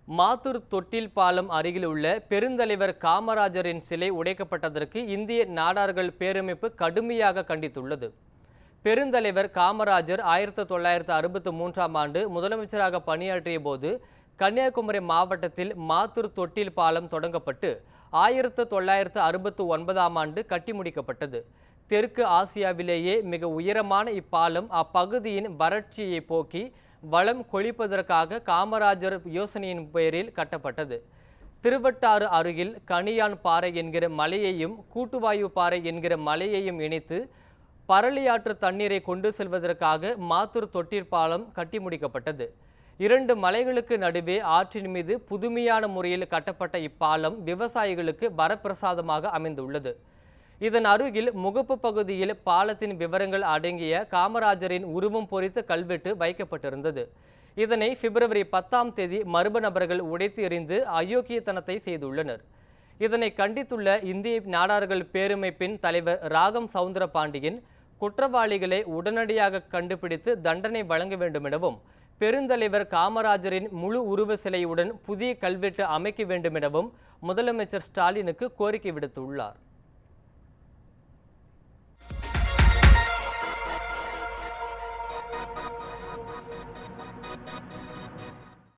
மாத்தூர் தொட்டில் பாலம் அருகில் உள்ள பெருந்தலைவர் காமராஜரின் சிலை உடைக்கப்பட்டதற்கு இந்திய நாடார்கள் பேரமைப்பு கடுமையாக கண்டித்துள்ளது. பெருந்தலைவர் காமராஜர் 1963ஆம் ஆண்டு முதலமைச்சராக பணியாற்றிய போது கன்னியாகுமரி மாவட்டத்தில் மாத்தூர் தொட்டில் பாலம் தொடங்கப்பட்டு 1969ஆம் ஆண்டு கட்டி முடிக்கப்பட்டது. தெற்கு ஆசியாவிலேயே மிக உயரமான இப்பாலம் அப்பகுதியின் வறட்சியை போக்கி வளம் கொழிப்பதற்காக காமராஜர் யோசனையின் பெயரில் கட்டப்பட்டது. திருவட்டாறு அருகில் கனியான் பாறை என்கிற மலையையும் கூட்டுவாயு பாறை என்கிற மலையையும் இணைத்து பரளியாற்று தண்ணீரை கொண்டு செல்வதற்காக மாத்தூர் தொட்டில் பாலம் கட்டி முடிக்கப்பட்டது. 2 மலைகளுக்கு நடுவே ஆற்றின் மீது புதுமையான முறையில் கட்டப்பட்ட இப்பாலம் விவசாயிகளுக்கு வரப்பிரசாதமாக அமைந்துள்ளது. இதன் அருகில் முகப்பு பகுதியில் பாலத்தின் விவரங்கள் அடங்கிய காமராஜரின் உருவம் பொறித்த கல்வெட்டு வைக்கப்பட்டிருந்தது. இதனை பிப்ரவரி 10ஆம் தேதி மர்ம நபர்கள் உடைத்து எறிந்து அயோக்கியத்தனத்தை செய்துள்ளனர். இதனை கண்டித்துள்ள இந்திய நாடார்கள் பேரமைப்பின் தலைவர் ராகம் சவுந்தர பாண்டியன் குற்றவாளிகளை உடனடியாக கண்டுபிடித்து தண்டனை வழங்க வேண்டும் எனவும், பெருந்தலைவர் காமராஜரின் முழு உருவ சிலையுடன் புதிய கல்வெட்டு அமைக்க வேண்டும் எனவும் முதலமைச்சர் ஸ்டாலினுக்கு கோரிக்கை விடுத்துள்ளார்.